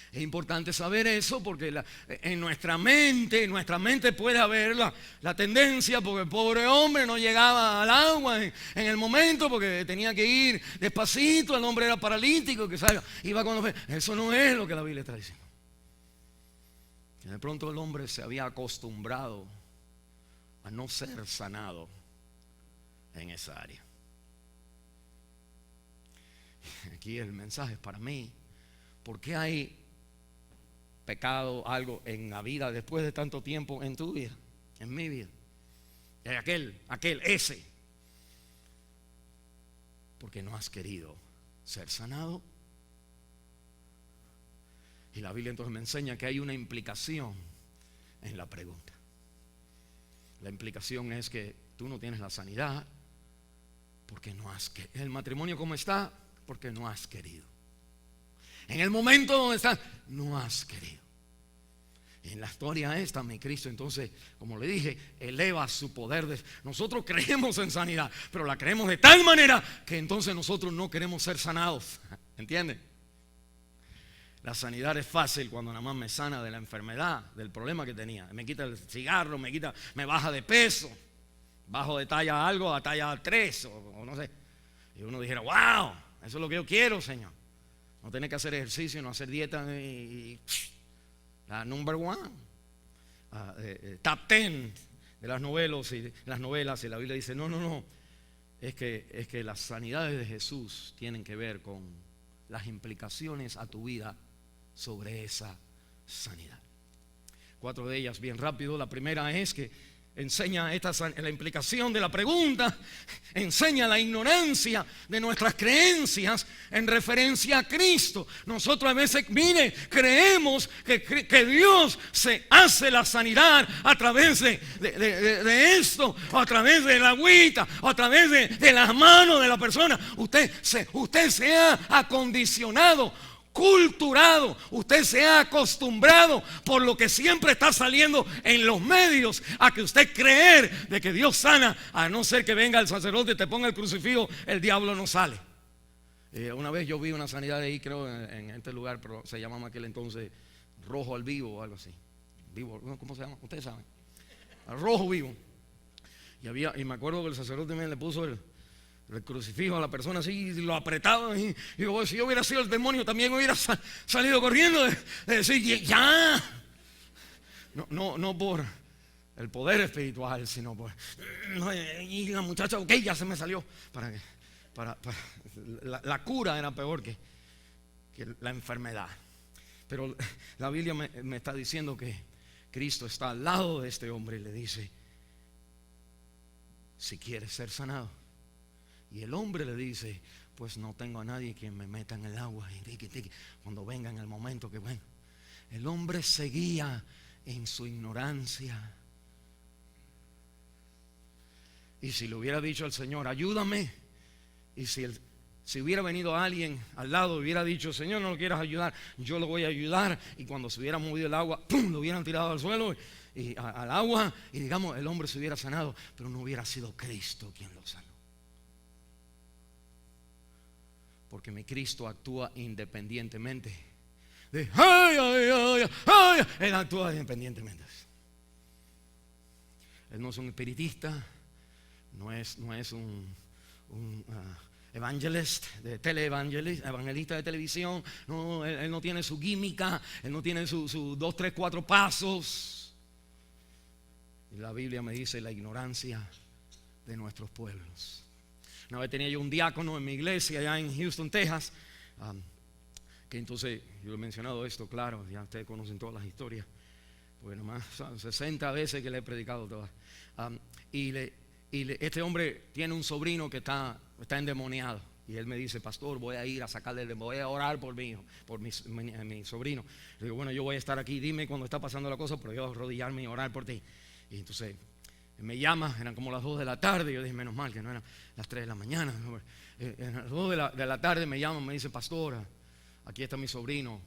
Es importante saber eso porque en nuestra mente puede haber la tendencia, porque el pobre hombre no llegaba al agua en el momento porque tenía que ir despacito, el hombre era paralítico, que iba cuando eso no es lo que la Biblia está diciendo. Y de pronto el hombre se había acostumbrado a no ser sanado en esa área. Aquí el mensaje es para mí. ¿Por qué hay pecado, algo en la vida después de tanto tiempo en tu vida, en mi vida? Ese. Porque no has querido ser sanado. Y la Biblia entonces me enseña que hay una implicación en la pregunta. La implicación es que tú no tienes la sanidad porque no has querido. El matrimonio como está, porque no has querido. En el momento donde estás, no has querido. En la historia esta, mi Cristo, entonces, como le dije, eleva su poder. Nosotros creemos en sanidad, pero la creemos de tal manera que entonces nosotros no queremos ser sanados. ¿Entienden? La sanidad es fácil cuando nada más me sana de la enfermedad, del problema que tenía. Me quita el cigarro, me baja de peso, bajo de talla algo a talla 3 o no sé. Y uno dijera, wow, eso es lo que yo quiero, Señor. No tener que hacer ejercicio, no hacer dieta la number 1, top 10 de las novelas y la Biblia dice no, es que las sanidades de Jesús tienen que ver con las implicaciones a tu vida sobre esa sanidad. 4 de ellas bien rápido. La primera es que enseña la implicación de la pregunta, enseña la ignorancia de nuestras creencias en referencia a Cristo. Nosotros a veces, creemos que Dios se hace la sanidad a través de esto, o a través de la agüita, o a través de las manos de la persona. Usted se ha acondicionado, culturado, usted se ha acostumbrado por lo que siempre está saliendo en los medios a que usted creer de que Dios sana, a no ser que venga el sacerdote y te ponga el crucifijo, el diablo no sale. Una vez yo vi una sanidad ahí, creo en este lugar, pero se llamaba aquel entonces Rojo al Vivo o algo así. Vivo, ¿cómo se llama? Ustedes saben. Al Rojo Vivo. Y me acuerdo que el sacerdote me le puso el crucifijo a la persona así, y lo apretaba. Y digo, si yo hubiera sido el demonio, también hubiera salido corriendo de decir, ya. No por el poder espiritual, sino por. Y la muchacha, ok, ya se me salió. La cura era peor que la enfermedad. Pero la Biblia me está diciendo que Cristo está al lado de este hombre y le dice: si quieres ser sanado. Y el hombre le dice: pues no tengo a nadie quien me meta en el agua. Y cuando venga en el momento que venga. El hombre seguía en su ignorancia. Y si le hubiera dicho al Señor: ayúdame. Y si hubiera venido alguien al lado, hubiera dicho: Señor, no lo quieras ayudar, yo lo voy a ayudar. Y cuando se hubiera movido el agua, ¡pum!, lo hubieran tirado al suelo y al agua, y digamos, el hombre se hubiera sanado. Pero no hubiera sido Cristo quien lo sanó. Porque mi Cristo actúa independientemente de Él actúa independientemente. Él no es un espiritista, no es un evangelista de televisión. No, él no tiene su química, él no tiene sus 2, 3, 4 pasos. Y la Biblia me dice la ignorancia de nuestros pueblos. Una vez tenía yo un diácono en mi iglesia allá en Houston, Texas, que entonces, yo he mencionado esto, claro, ya ustedes conocen todas las historias, porque nomás son 60 veces que le he predicado todas. Este hombre tiene un sobrino que está endemoniado. Y él me dice: pastor, voy a ir a sacarle, voy a orar por mi sobrino. Le digo: bueno, yo voy a estar aquí, dime cuando está pasando la cosa, pero yo voy a arrodillarme y orar por ti. Y entonces me llama, eran como las 2 de la tarde. Yo dije: menos mal que no eran las 3 de la mañana. A las 2 de la tarde me llama, me dice: pastora, aquí está mi sobrino.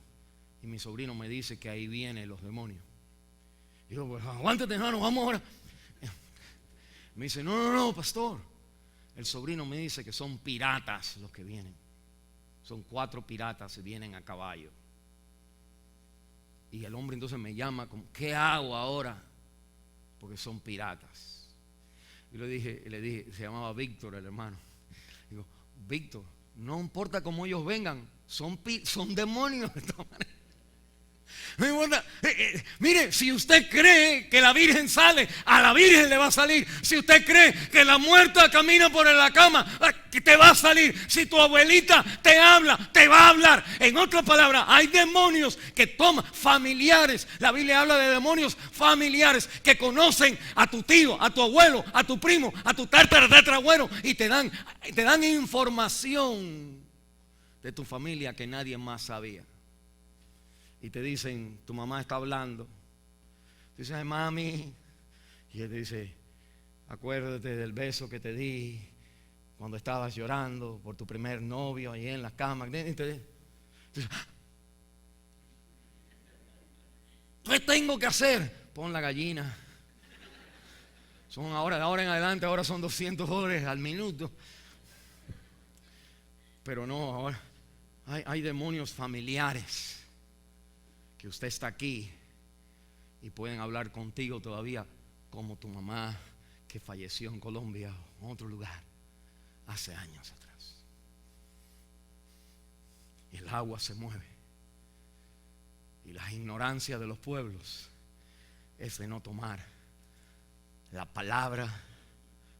Y mi sobrino me dice que ahí vienen los demonios. Y yo: pues aguántate, hermano, vamos ahora. Me dice: no, pastor, el sobrino me dice que son piratas los que vienen. Son 4 piratas y vienen a caballo. Y el hombre entonces me llama como: ¿qué hago ahora? Porque son piratas. Y le dije, se llamaba Víctor, el hermano. Digo: Víctor, no importa cómo ellos vengan, son demonios de todas maneras. No importa. Mire, si usted cree que la Virgen sale, a la Virgen le va a salir. Si usted cree que la muerta camina por la cama, te va a salir. Si tu abuelita te habla, te va a hablar. En otras palabras, hay demonios que toman familiares. La Biblia habla de demonios familiares que conocen a tu tío, a tu abuelo, a tu primo, a tu tatarabuelo, y te dan información de tu familia que nadie más sabía. Y te dicen: tu mamá está hablando. Tú dices: ay, mami. Y él te dice: acuérdate del beso que te di cuando estabas llorando por tu primer novio ahí en la cama. ¿Qué tengo que hacer? Pon la gallina. De ahora en adelante, ahora son $200 al minuto. Pero no, ahora hay demonios familiares que usted está aquí y pueden hablar contigo todavía, como tu mamá que falleció en Colombia o en otro lugar hace años atrás. Y el agua se mueve. Y la ignorancia de los pueblos es de no tomar la palabra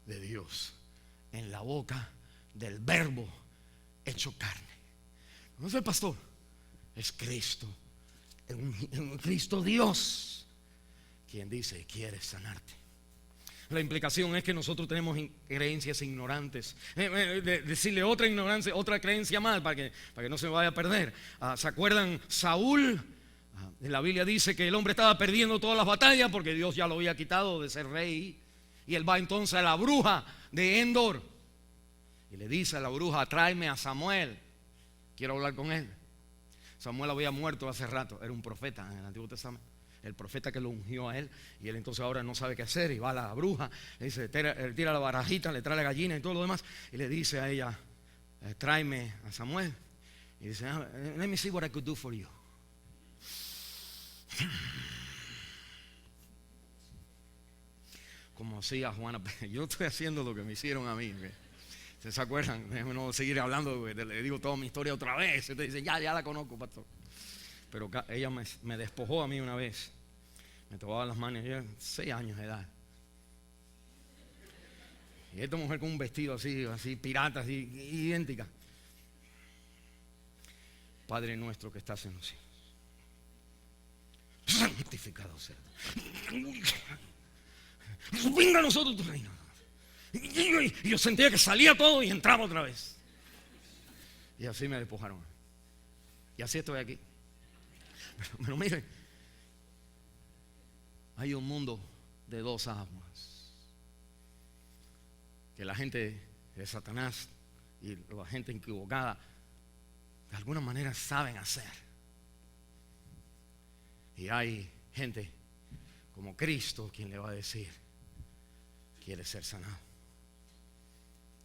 de Dios en la boca del Verbo hecho carne. No es el pastor, es Cristo. Un Cristo Dios quien dice: quiere sanarte. La implicación es que nosotros tenemos creencias ignorantes. Decirle otra ignorancia, otra creencia más para que no se vaya a perder. ¿Se acuerdan? Saúl, en la Biblia dice que el hombre estaba perdiendo todas las batallas porque Dios ya lo había quitado de ser rey. Y él va entonces a la bruja de Endor y le dice a la bruja: tráeme a Samuel, quiero hablar con él. Samuel había muerto hace rato, era un profeta en el Antiguo Testamento, el profeta que lo ungió a él. Y él entonces ahora no sabe qué hacer y va a la bruja, le dice, tira la barajita, le trae la gallina y todo lo demás, y le dice a ella: tráeme a Samuel. Y dice: let me see what I could do for you. Como hacía Juana, yo estoy haciendo lo que me hicieron a mí. ¿Se acuerdan? Déjenme no seguir hablando, le digo toda mi historia otra vez. Usted dice: ya la conozco, pastor. Pero ella me despojó a mí una vez. Me tomaba las manos, yo 6 años de edad. Y esta mujer con un vestido así pirata, así idéntica. Padre nuestro que estás en los cielos, santificado sea. Venga a nosotros tu reino. Y yo sentía que salía todo y entraba otra vez. Y así me despojaron. Y así estoy aquí. Pero miren, hay un mundo de 2 aguas que la gente de Satanás y la gente equivocada de alguna manera saben hacer. Y hay gente como Cristo quien le va a decir: quiere ser sanado.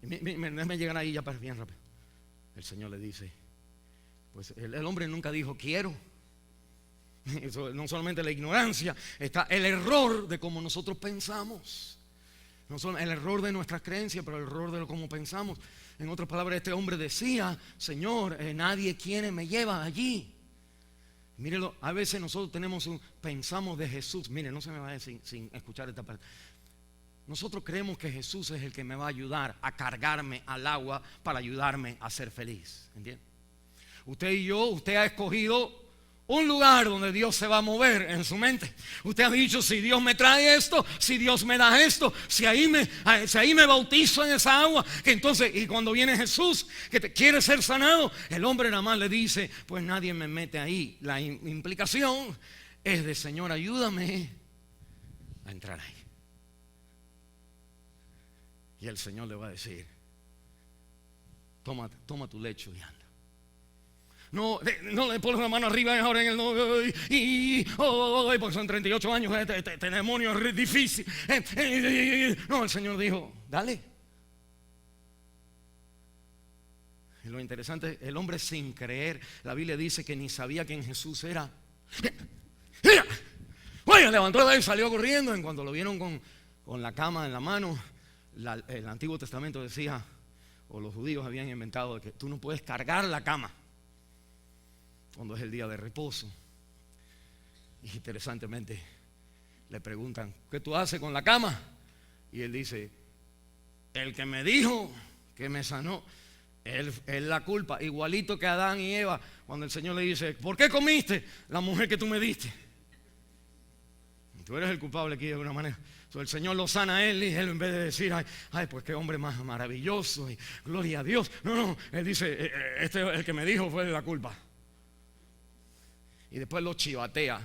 Y déjame llegar ahí ya para bien rápido. El Señor le dice: pues el hombre nunca dijo quiero. Eso, no solamente la ignorancia, está el error de cómo nosotros pensamos. No solo el error de nuestras creencias, pero el error de cómo pensamos. En otras palabras, este hombre decía: Señor, nadie quiere me lleva allí. Mírenlo, a veces nosotros pensamos de Jesús. Miren, no se me vaya sin escuchar esta parte. Nosotros creemos que Jesús es el que me va a ayudar a cargarme al agua para ayudarme a ser feliz. ¿Entiende? Usted ha escogido un lugar donde Dios se va a mover en su mente. Usted ha dicho: si Dios me trae esto, si Dios me da esto, si ahí me bautizo en esa agua, que entonces, y cuando viene Jesús que te quiere ser sanado, el hombre nada más le dice: pues nadie me mete ahí. La implicación es de: Señor, ayúdame a entrar ahí. Y el Señor le va a decir: toma tu lecho y anda. No le pones la mano arriba ahora en el porque son 38 años, este demonio es difícil. No, el Señor dijo: dale. Y lo interesante, el hombre sin creer, la Biblia dice que ni sabía quién Jesús era. Bueno, levantó la mano y salió corriendo. En cuanto lo vieron con la cama en la mano, el Antiguo Testamento decía, o los judíos habían inventado, que tú no puedes cargar la cama cuando es el día de reposo. Y interesantemente le preguntan: ¿qué tú haces con la cama? Y él dice: el que me dijo que me sanó, él la culpa. Igualito que Adán y Eva, cuando el Señor le dice: ¿por qué comiste la mujer que tú me diste? Tú eres el culpable aquí de alguna manera. El Señor lo sana a él, y él, en vez de decir: ay, pues qué hombre más maravilloso y gloria a Dios, no, él dice: el que me dijo fue la culpa. Y después lo chivatea.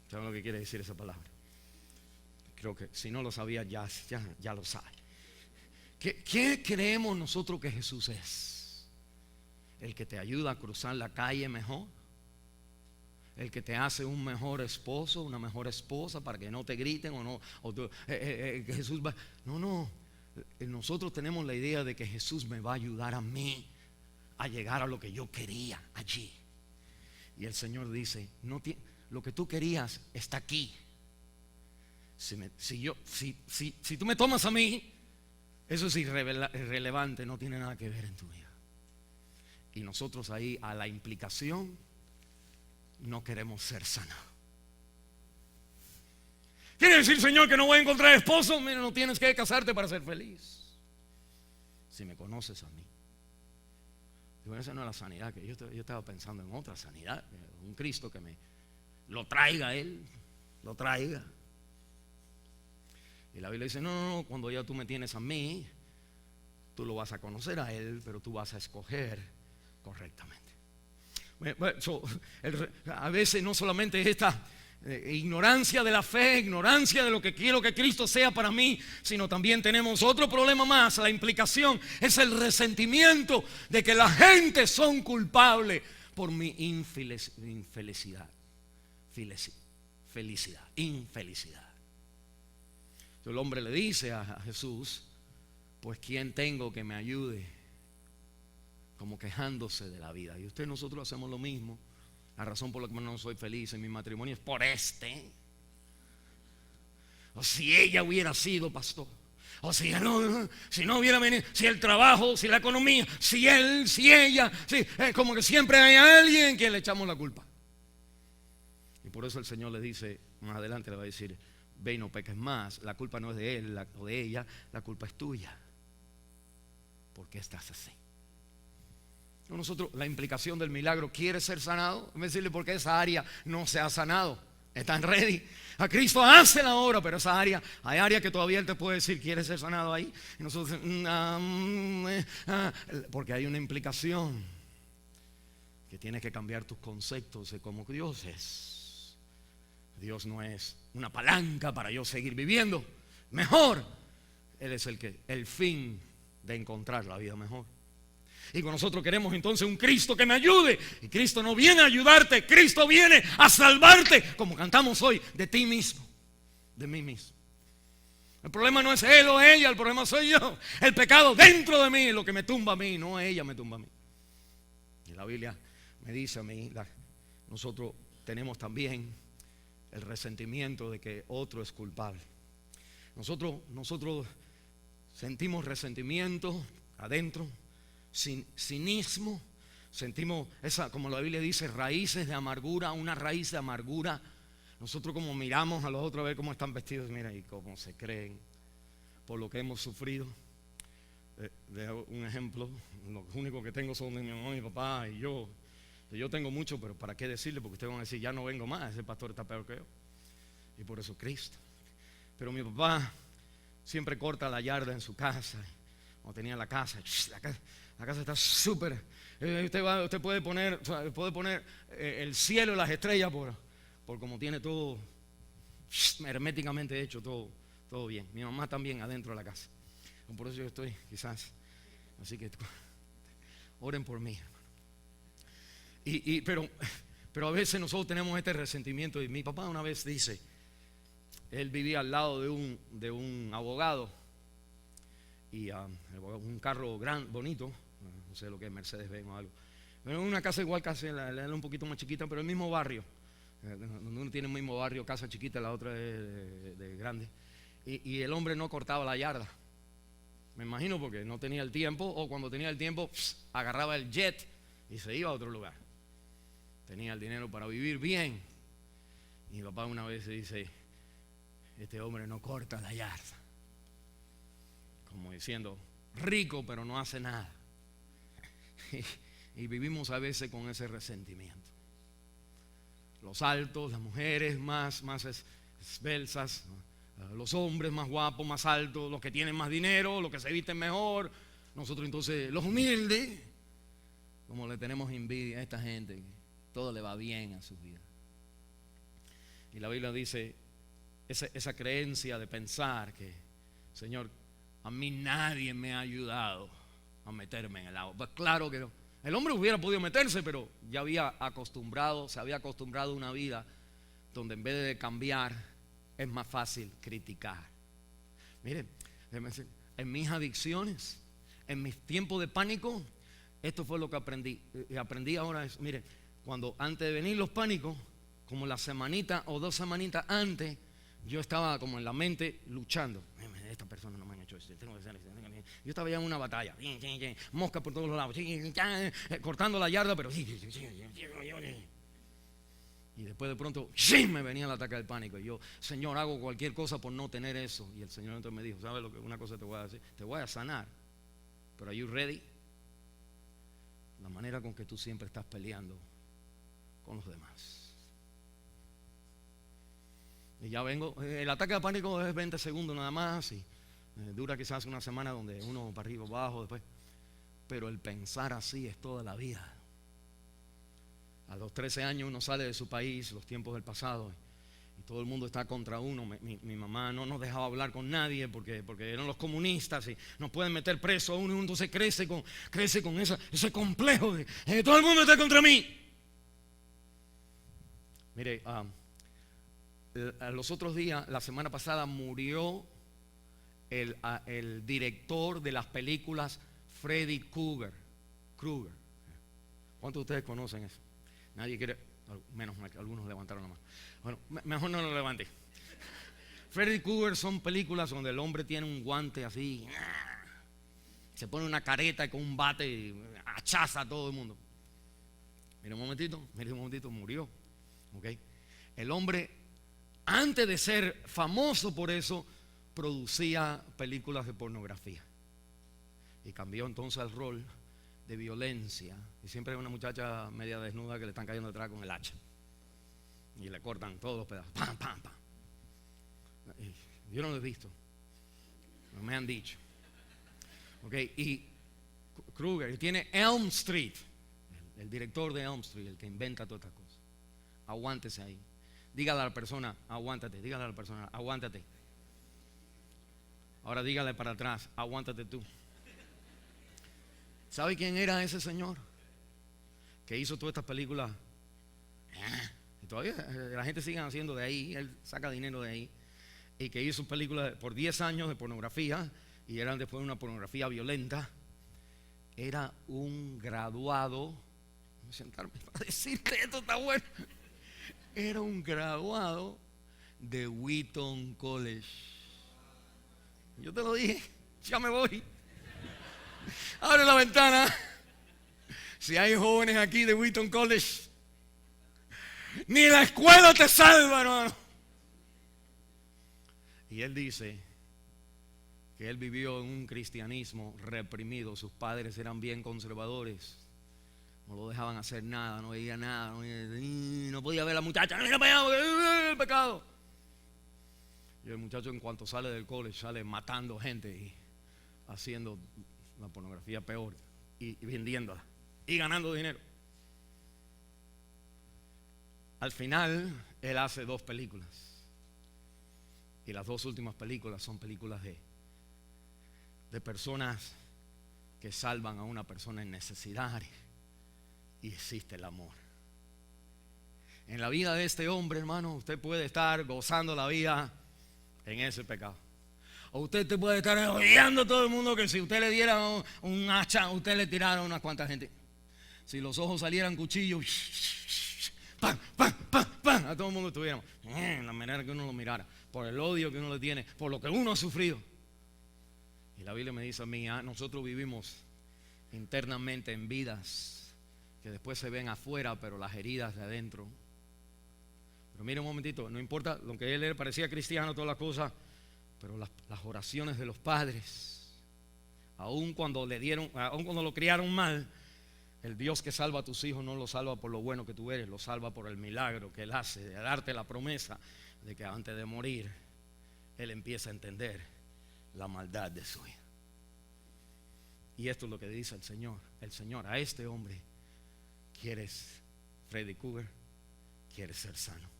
¿Saben lo que quiere decir esa palabra? Creo que si no lo sabía, ya lo sabe. ¿Qué creemos nosotros que Jesús es? El que te ayuda a cruzar la calle mejor, el que te hace un mejor esposo, una mejor esposa, para que no te griten que Jesús va. No, nosotros tenemos la idea de que Jesús me va a ayudar a mí a llegar a lo que yo quería allí. Y el Señor dice: lo que tú querías está aquí. Si tú me tomas a mí, eso es irrelevante, no tiene nada que ver en tu vida. Y nosotros ahí, a la implicación, no queremos ser sanados. ¿Quiere decir, Señor, que no voy a encontrar esposo? Mira, no tienes que casarte para ser feliz. Si me conoces a mí. Digo, esa no es la sanidad, que yo estaba pensando en otra sanidad. Un Cristo que me lo traiga Él, lo traiga. Y la Biblia dice, no, cuando ya tú me tienes a mí, tú lo vas a conocer a Él, pero tú vas a escoger correctamente. A veces no solamente es esta ignorancia de la fe, ignorancia de lo que quiero que Cristo sea para mí, sino también tenemos otro problema más. La implicación es el resentimiento de que la gente son culpables por mi infelicidad. Infelicidad. Entonces el hombre le dice a Jesús, pues ¿quién tengo que me ayude? Como quejándose de la vida. Y nosotros hacemos lo mismo. La razón por la que no soy feliz en mi matrimonio es por o si ella hubiera sido pastor, o si no hubiera venido, si el trabajo, si la economía, si él, si ella, como que siempre hay alguien que le echamos la culpa. Y por eso el Señor le dice, más adelante le va a decir, ve y no peques más. La culpa no es de él o de ella, la culpa es tuya. ¿Por qué estás así? Nosotros, la implicación del milagro, ¿quiere ser sanado? Déjame decirle por qué esa área no se ha sanado. Están ready. A Cristo hace la obra, pero esa área, hay áreas que todavía Él te puede decir, ¿quiere ser sanado ahí? Y nosotros, porque hay una implicación que tienes que cambiar tus conceptos de cómo Dios es. Dios no es una palanca para yo seguir viviendo mejor. Él es el fin de encontrar la vida mejor. Y cuando nosotros queremos entonces un Cristo que me ayude, y Cristo no viene a ayudarte, Cristo viene a salvarte, como cantamos hoy, de ti mismo, de mí mismo. El problema no es él o ella, el problema soy yo. El pecado dentro de mí es lo que me tumba a mí, no ella me tumba a mí. Y la Biblia me dice a mí, nosotros tenemos también el resentimiento de que otro es culpable. Nosotros sentimos resentimiento adentro, cinismo, sentimos esa, como la Biblia dice, raíces de amargura, una raíz de amargura. Nosotros como miramos a los otros a ver cómo están vestidos, mira, y cómo se creen por lo que hemos sufrido. De un ejemplo, los únicos que tengo son de mi mamá, mi papá y yo. Yo tengo mucho, pero ¿para qué decirle? Porque ustedes van a decir, ya no vengo más, ese pastor está peor que yo. Y por eso Cristo. Pero mi papá siempre corta la yarda en su casa. Cuando tenía la casa está súper. Usted puede poner el cielo y las estrellas por como tiene todo herméticamente hecho, todo bien. Mi mamá también adentro de la casa. Por eso yo estoy quizás. Así que oren por mí. Pero a veces nosotros tenemos este resentimiento. Y mi papá una vez dice, él vivía al lado de un abogado. Y un carro bonito, no sé lo que es, Mercedes-Benz o algo, pero una casa igual, casi un poquito más chiquita, pero el mismo barrio, donde uno tiene el mismo barrio, casa chiquita, la otra es de grande, y el hombre no cortaba la yarda, me imagino porque no tenía el tiempo, o cuando tenía el tiempo agarraba el jet y se iba a otro lugar, tenía el dinero para vivir bien. Y mi papá una vez dice, este hombre no corta la yarda, como diciendo, rico pero no hace nada. Y vivimos a veces con ese resentimiento. Los altos, las mujeres más esbeltas, los hombres más guapos, más altos, los que tienen más dinero, los que se visten mejor. Nosotros entonces, los humildes, como le tenemos envidia a esta gente, todo le va bien a su vida. Y la Biblia dice, esa creencia de pensar que, Señor, a mí nadie me ha ayudado a meterme en el agua. Pues claro que no. El hombre hubiera podido meterse, pero ya se había acostumbrado a una vida donde en vez de cambiar es más fácil criticar. Miren, en mis adicciones, en mis tiempos de pánico, esto fue lo que aprendí. Y aprendí ahora, miren, cuando antes de venir los pánicos, como la semanita o 2 semanitas antes, yo estaba como en la mente luchando. Esta persona no me han hecho esto. Yo estaba ya en una batalla. Moscas por todos los lados. Cortando la yarda, pero. Y después de pronto, me venía el ataque del pánico. Y yo, Señor, hago cualquier cosa por no tener eso. Y el Señor entonces me dijo, ¿sabes lo que? Una cosa te voy a decir. Te voy a sanar. Pero ¿are you ready? La manera con que tú siempre estás peleando con los demás. Y ya vengo. El ataque de pánico es 20 segundos nada más. Y dura quizás una semana donde uno para arriba, abajo, después. Pero el pensar así es toda la vida. A los 13 años uno sale de su país, los tiempos del pasado, y todo el mundo está contra uno. Mi mamá no nos dejaba hablar con nadie porque eran los comunistas y nos pueden meter preso a uno, y uno entonces crece con ese complejo de todo el mundo está contra mí. Mire, los otros días, la semana pasada, murió el director de las películas Freddy Krueger. ¿Cuántos de ustedes conocen eso? Nadie quiere, menos mal que algunos levantaron la mano. Bueno, mejor no lo levante. Freddy Krueger son películas donde el hombre tiene un guante así, se pone una careta con un bate y hachaza a todo el mundo. Mire un momentito, murió. ¿Okay? El hombre, antes de ser famoso por eso, producía películas de pornografía. Y cambió entonces el rol de violencia. Y siempre hay una muchacha media desnuda que le están cayendo detrás con el hacha. Y le cortan todos los pedazos. ¡Pam, pam, pam! Yo no lo he visto. No me han dicho. Okay, y Krueger, y tiene Elm Street. El director de Elm Street, el que inventa todas estas cosas. Aguántese ahí. Dígale a la persona, aguántate. Dígale a la persona, aguántate. Ahora dígale para atrás, aguántate tú. ¿Sabe quién era ese señor? Que hizo todas estas películas. Y todavía la gente sigue haciendo de ahí. Él saca dinero de ahí. Y que hizo películas por 10 años de pornografía. Y eran después una pornografía violenta. Era un graduado. Voy a sentarme para decirte esto, está bueno. Era un graduado de Wheaton College. Yo te lo dije, ya me voy. Abre la ventana. Si hay jóvenes aquí de Wheaton College, ni la escuela te salva, hermano. Y él dice que él vivió en un cristianismo reprimido. Sus padres eran bien conservadores. No lo dejaban hacer nada, no veía nada, no podía ver a la muchacha. Mira para allá, el pecado. Y el muchacho, en cuanto sale del college, sale matando gente y haciendo la pornografía peor y vendiéndola y ganando dinero. Al final, él hace 2 películas. Y las 2 últimas películas son películas de personas que salvan a una persona en necesidad. Y existe el amor. En la vida de este hombre, hermano, usted puede estar gozando la vida en ese pecado. O usted te puede estar odiando a todo el mundo, que si usted le diera un hacha, usted le tirara a unas cuantas gente. Si los ojos salieran cuchillos, ¡pam, pam, pam, pam! A todo el mundo estuviéramos la manera que uno lo mirara, por el odio que uno le tiene, por lo que uno ha sufrido. Y la Biblia me dice a mí, nosotros vivimos internamente en vidas que después se ven afuera, pero las heridas de adentro. Pero mire un momentito, no importa lo que él parecía cristiano, todas las cosas, pero las oraciones de los padres, aun cuando lo criaron mal, el Dios que salva a tus hijos no lo salva por lo bueno que tú eres, lo salva por el milagro que Él hace de darte la promesa de que antes de morir Él empieza a entender la maldad de su vida. Y esto es lo que dice el Señor a este hombre: ¿quieres, Freddy Krueger? ¿Quieres ser sano?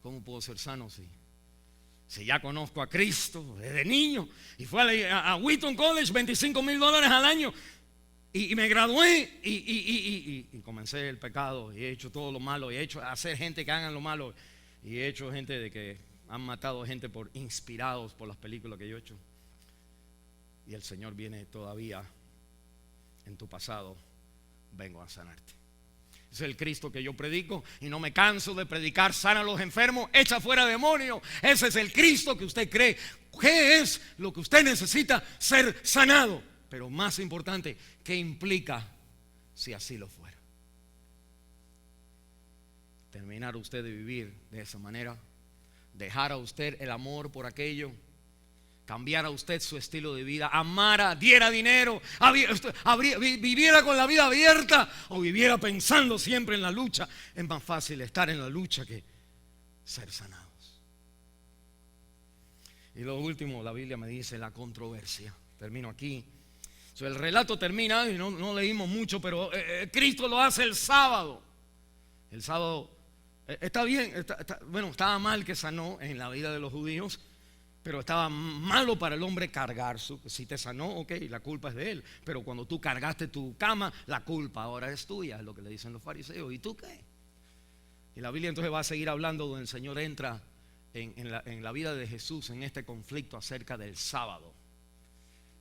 ¿Cómo puedo ser sano si ya conozco a Cristo desde niño y fue a Wheaton College, $25,000 al año y me gradué y comencé el pecado y he hecho todo lo malo y he hecho hacer gente que hagan lo malo y he hecho gente de que han matado gente inspirados por las películas que yo he hecho? Y el Señor viene todavía en tu pasado: vengo a sanarte. Es el Cristo que yo predico y no me canso de predicar: sana a los enfermos, echa fuera demonios. Ese es el Cristo que usted cree. ¿Qué es lo que usted necesita ser sanado? Pero más importante, ¿qué implica si así lo fuera? Terminar usted de vivir de esa manera, dejar a usted el amor por aquello cambiara usted su estilo de vida, amara, diera dinero, viviera con la vida abierta o viviera pensando siempre en la lucha, es más fácil estar en la lucha que ser sanados. Y lo último, la Biblia me dice la controversia. Termino aquí. El relato termina, y no leímos mucho, pero Cristo lo hace el sábado. El sábado está bien, bueno, estaba mal que sanó en la vida de los judíos, pero estaba malo para el hombre cargar si te sanó, ok, la culpa es de él. Pero cuando tú cargaste tu cama, la culpa ahora es tuya, es lo que le dicen los fariseos. ¿Y tú qué? Y la Biblia entonces va a seguir hablando donde el Señor entra en la vida de Jesús, en este conflicto acerca del sábado,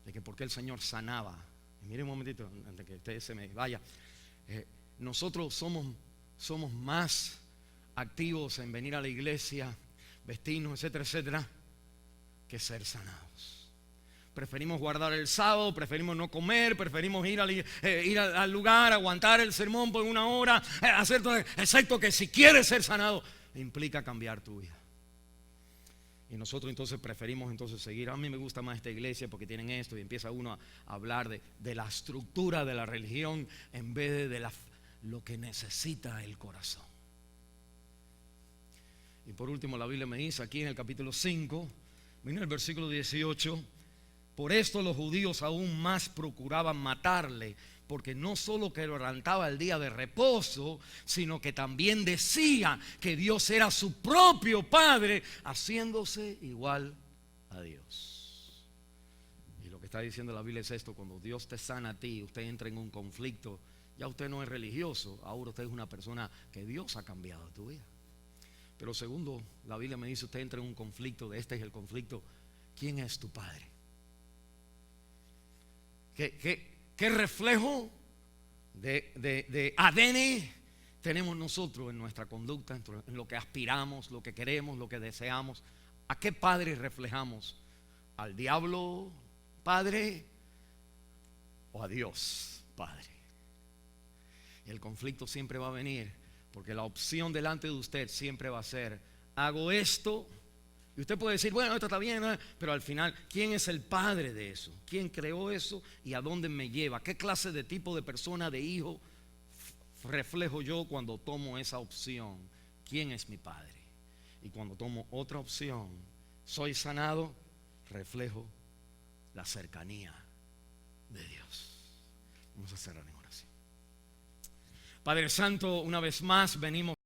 de que por qué el Señor sanaba. Y mire un momentito antes que usted se me vaya. Nosotros somos más activos en venir a la iglesia, vestirnos, etcétera, etcétera, que ser sanados. Preferimos guardar el sábado, preferimos no comer, preferimos ir al lugar, aguantar el sermón por una hora, hacer todo, excepto que si quieres ser sanado, implica cambiar tu vida. Y nosotros entonces preferimos seguir. A mí me gusta más esta iglesia porque tienen esto, y empieza uno a hablar de la estructura de la religión en vez de lo que necesita el corazón. Y por último, la Biblia me dice aquí en el capítulo 5, miren el versículo 18: por esto los judíos aún más procuraban matarle, porque no solo quebrantaba el día de reposo, sino que también decía que Dios era su propio Padre, haciéndose igual a Dios. Y lo que está diciendo la Biblia es esto: cuando Dios te sana a ti, usted entra en un conflicto. Ya usted no es religioso, ahora usted es una persona que Dios ha cambiado a tu vida. Pero segundo, la Biblia me dice, usted entra en un conflicto. Este es el conflicto: ¿quién es tu Padre? ¿Qué reflejo de ADN tenemos nosotros en nuestra conducta, en lo que aspiramos, lo que queremos, lo que deseamos? ¿A qué Padre reflejamos? ¿Al diablo Padre o a Dios Padre? Y el conflicto siempre va a venir, porque la opción delante de usted siempre va a ser: hago esto. Y usted puede decir, bueno, esto está bien, ¿no? Pero al final, ¿quién es el padre de eso? ¿Quién creó eso y a dónde me lleva? ¿Qué clase de tipo de persona, de hijo reflejo yo cuando tomo esa opción? ¿Quién es mi padre? Y cuando tomo otra opción, soy sanado, reflejo la cercanía de Dios. Vamos a cerrar en oración. Padre Santo, una vez más venimos